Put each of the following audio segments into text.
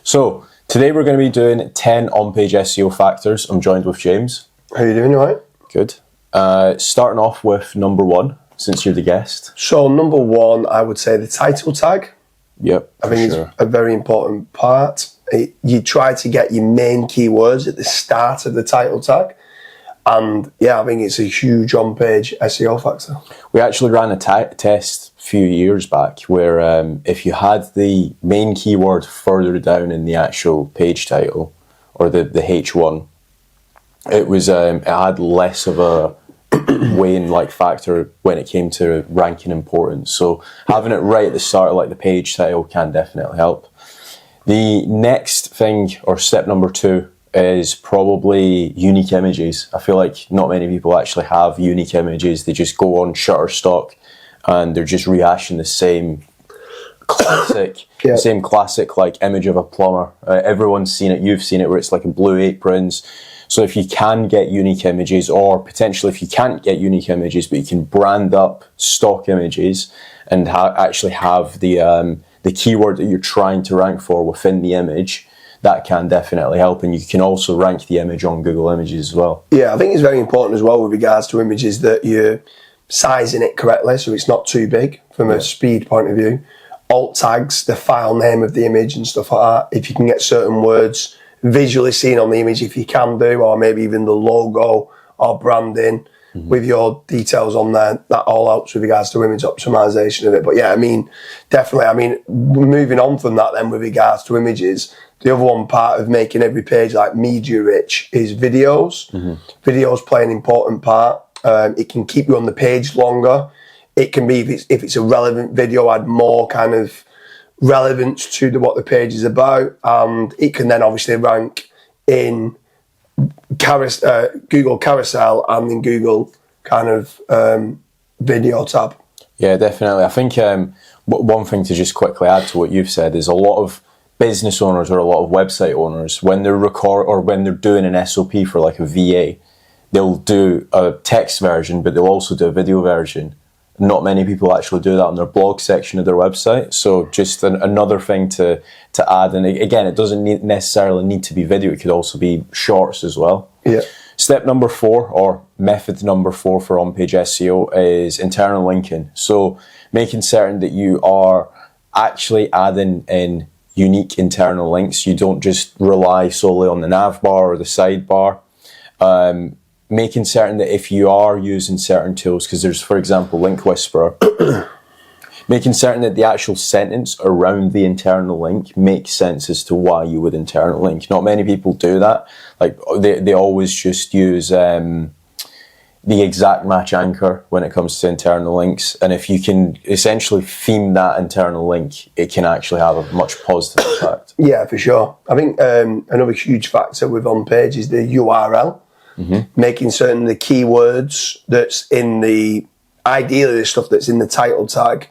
So today we're going to be doing 10 on-page SEO factors. I'm joined with James. How you doing, all right? Good. Starting off with number one, since you're the guest. So number one, I would say the title tag. Yep, I think it's a very important part. You try to get your main keywords at the start of the title tag. And yeah, I think it's a huge on-page SEO factor. We actually ran a test a few years back where if you had the main keyword further down in the actual page title, or the H1, it had less of a weighing factor when it came to ranking importance. So having it right at the start of the page title can definitely help. The next thing, or step number two, is probably unique images. I feel like not many people actually have unique images. They just go on Shutterstock and they're just rehashing the same classic, image of a plumber. Everyone's seen it. You've seen it, where it's like a blue aprons. So if you can get unique images, or potentially if you can't get unique images, but you can brand up stock images and actually have the keyword that you're trying to rank for within the image, that can definitely help. And you can also rank the image on Google Images as well. Yeah, I think it's very important as well with regards to images that you're sizing it correctly so it's not too big from a speed point of view. Alt tags, the file name of the image and stuff like that. If you can get certain words visually seen on the image, if you can do, or maybe even the logo or branding with your details on there, that all helps with regards to image optimization of it. But yeah, I mean, definitely, moving on from that then with regards to images, the other one part of making every page media rich is videos. Videos play an important part. It can keep you on the page longer. It can be, if it's a relevant video, add more kind of relevance to what the page is about, and it can then obviously rank in Google Carousel and in Google kind of video tab. Yeah, definitely. I think one thing to just quickly add to what you've said is a lot of business owners or a lot of website owners, when they're doing an SOP for a VA, they'll do a text version, but they'll also do a video version. Not many people actually do that on their blog section of their website. So just another thing to add. And again, it doesn't necessarily need to be video. It could also be shorts as well. Yeah. Step number 4, or method number 4 for on-page SEO, is internal linking. So making certain that you are actually adding in unique internal links. You don't just rely solely on the nav bar or the sidebar. Making certain that if you are using certain tools, because there's, for example, Link Whisperer, making certain that the actual sentence around the internal link makes sense as to why you would internal link. Not many people do that. They always just use the exact match anchor when it comes to internal links. And if you can essentially theme that internal link, it can actually have a much positive impact. Yeah, for sure. I think another huge factor with on-page is the URL. Making certain the keywords that's in ideally the stuff that's in the title tag,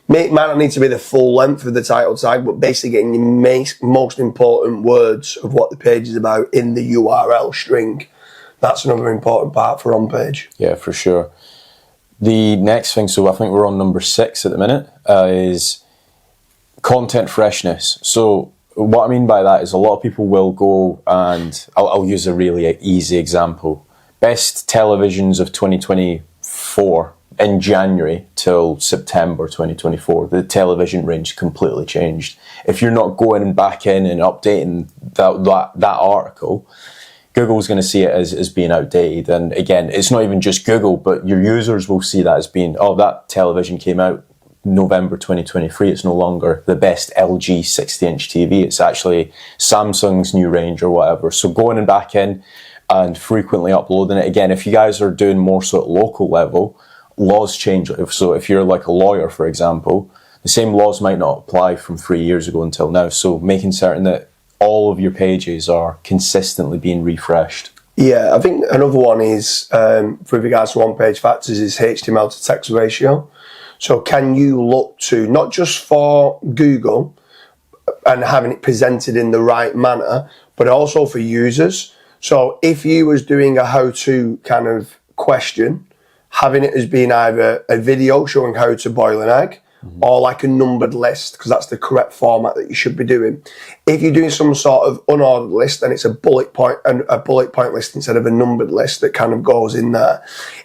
might not need to be the full length of the title tag, but basically getting the most important words of what the page is about in the URL string. That's another important part for on-page. Yeah, for sure. The next thing, so I think we're on number 6 at the minute, is content freshness. So what I mean by that is a lot of people will go, and I'll use a really easy example. Best televisions of 2024 in January till September 2024. The television range completely changed. If you're not going back in and updating that article, Google's going to see it as being outdated. And again, it's not even just Google, but your users will see that as being, oh, that television came out November 2023, it's no longer the best LG 60-inch TV, it's actually Samsung's new range or whatever. So going and back in and frequently uploading it. Again, if you guys are doing more sort of local level, laws change. So if you're like a lawyer, for example, the same laws might not apply from 3 years ago until now. So making certain that all of your pages are consistently being refreshed. Yeah, I think another one is, with regards to on-page factors, is HTML to text ratio. So can you look to, not just for Google and having it presented in the right manner, but also for users. So if you was doing a how-to kind of question, having it as being either a video showing how to boil an egg, or like a numbered list, because that's the correct format that you should be doing. If you're doing some sort of unordered list, then it's a bullet point list instead of a numbered list that kind of goes in there.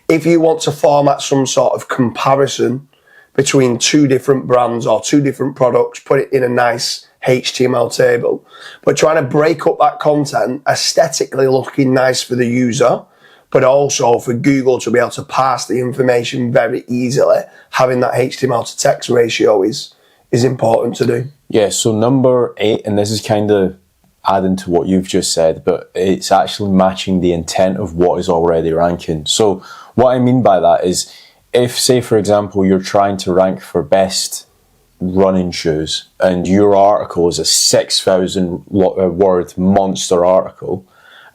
If you want to format some sort of comparison between two different brands or two different products, put it in a nice HTML table, but trying to break up that content aesthetically looking nice for the user, but also for Google to be able to parse the information very easily. Having that HTML to text ratio is important to do. Yeah, so number 8, and this is kind of adding to what you've just said, but it's actually matching the intent of what is already ranking. So what I mean by that is, if, say, for example, you're trying to rank for best running shoes and your article is a 6,000 word monster article,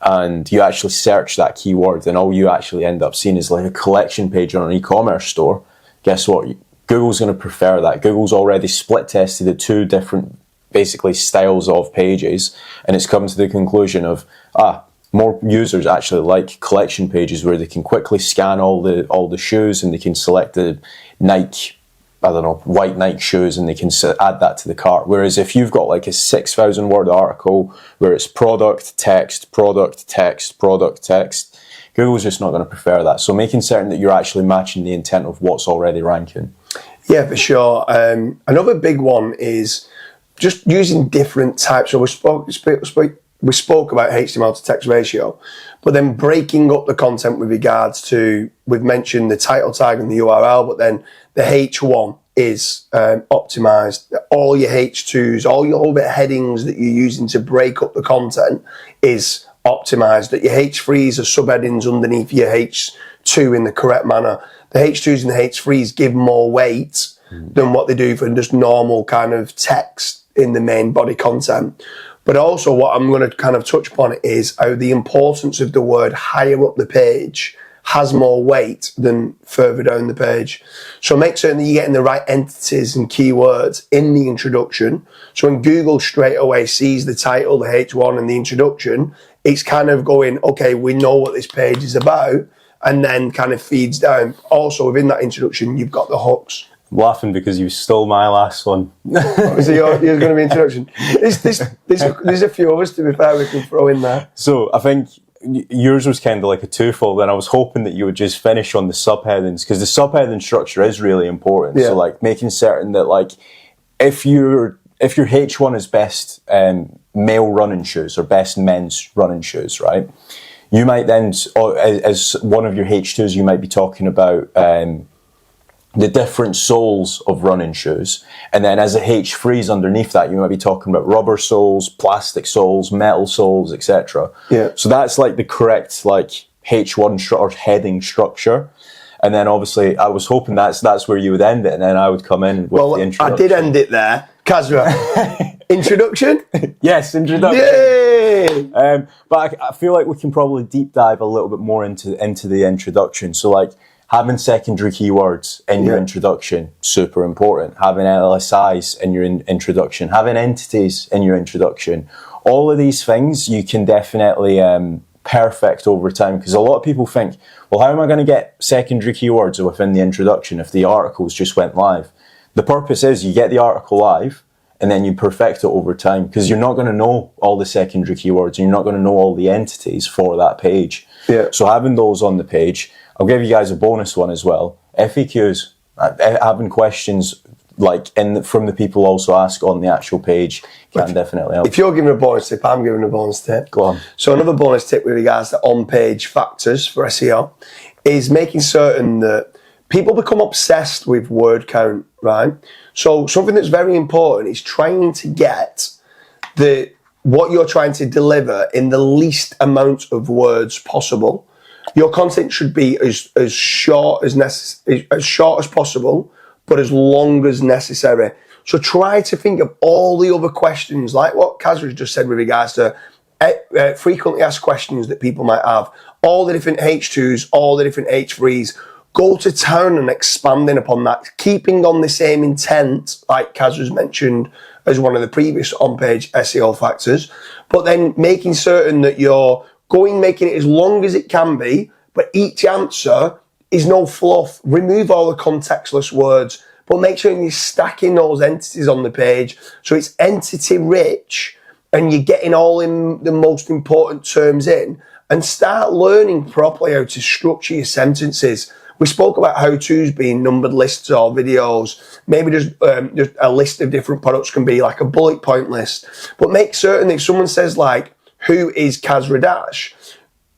and you actually search that keyword and all you actually end up seeing is like a collection page on an e-commerce store, guess what? Google's going to prefer that. Google's already split tested the two different basically styles of pages, and it's come to the conclusion of more users actually like collection pages where they can quickly scan all the shoes and they can select the Nike, I don't know, white Nike shoes, and they can add that to the cart. Whereas if you've got like a 6,000 word article where it's product, text, product, text, product, text, Google's just not going to prefer that. So making certain that you're actually matching the intent of what's already ranking. Yeah, for sure. Another big one is just using different types. So we spoke about HTML to text ratio, but then breaking up the content with regards to, we've mentioned the title tag and the URL, but then the H1 is optimized. All your H2s, all your other headings that you're using to break up the content is optimized. That your H3s are subheadings underneath your H2 in the correct manner. The H2s and the H3s give more weight than what they do for just normal kind of text in the main body content. But also what I'm going to kind of touch upon is how the importance of the word higher up the page has more weight than further down the page. So make certain that you're getting the right entities and keywords in the introduction. So when Google straight away sees the title, the H1 and the introduction, it's kind of going, okay, we know what this page is about, and then kind of feeds down. Also within that introduction, you've got the hooks. I'm laughing because you stole my last one. So yours going to be introduction. There's a few others, to be fair, we can throw in there. So I think yours was kind of like a twofold, and I was hoping that you would just finish on the subheadings, because the subheading structure is really important. Yeah. So like making certain that like if your H1 is best male running shoes or best men's running shoes, right? You might then, as one of your H2s, you might be talking about the different soles of running shoes, and then as a H3s underneath that, you might be talking about rubber soles, plastic soles, metal soles, etc. Yeah. So that's like the correct like H1 or heading structure. And then obviously I was hoping that's where you would end it, and then I would come in with the introduction. I did end it there. Kazra, introduction? Yes, introduction. Yay! But I feel like we can probably deep dive a little bit more into the introduction. So like having secondary keywords in your introduction, super important. Having LSIs in your introduction, having entities in your introduction. All of these things you can definitely perfect over time, because a lot of people think, well, how am I going to get secondary keywords within the introduction if the articles just went live? The purpose is you get the article live and then you perfect it over time, because you're not going to know all the secondary keywords and you're not going to know all the entities for that page. Yeah. So having those on the page, I'll give you guys a bonus one as well. FAQs, having questions like from the people also ask on the actual page can definitely help. If you're giving a bonus tip, I'm giving a bonus tip. Go on. So another bonus tip with regards to on-page factors for SEO is making certain that people become obsessed with word count, right? So something that's very important is trying to get what you're trying to deliver in the least amount of words possible. Your content should be as short as possible, but as long as necessary. So try to think of all the other questions, like what Kazra just said with regards to frequently asked questions that people might have, all the different H2s, all the different H3s. Go to town and expanding upon that, keeping on the same intent, like Kazra's mentioned as one of the previous on-page SEO factors, but then making certain that you're making it as long as it can be, but each answer is no fluff. Remove all the contextless words. but make sure you're stacking those entities on the page so it's entity rich and you're getting all in the most important terms in, and start learning properly how to structure your sentences. We spoke about how-tos being numbered lists or videos. Maybe just a list of different products can be like a bullet point list. But make certain that if someone says like, who is Kaz Radash?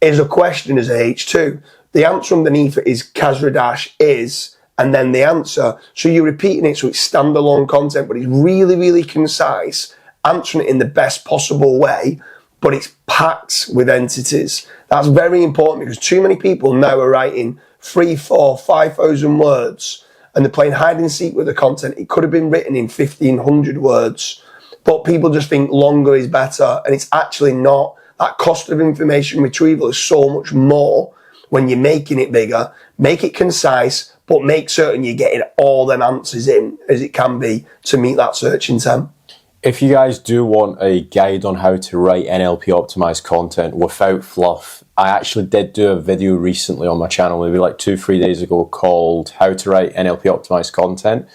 Is a question as a H2. The answer underneath it is Kaz Radash is, and then the answer. So you're repeating it so it's standalone content, but it's really, really concise, answering it in the best possible way, but it's packed with entities. That's very important because too many people now are writing 3, 4, 5,000 words and they're playing hide and seek with the content. It could have been written in 1,500 words, but people just think longer is better, and it's actually not. That cost of information retrieval is so much more when you're making it bigger. Make it concise, but make certain you're getting all them answers in as it can be to meet that search intent. If you guys do want a guide on how to write NLP optimized content without fluff, I actually did do a video recently on my channel, maybe like 2-3 days ago, called How to Write NLP Optimized Content.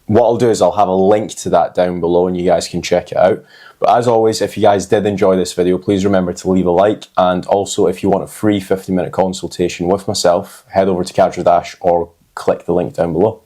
What I'll do is I'll have a link to that down below and you guys can check it out. But as always, if you guys did enjoy this video, please remember to leave a like. And also, if you want a free 50-minute consultation with myself, head over to Kaz Radash or click the link down below.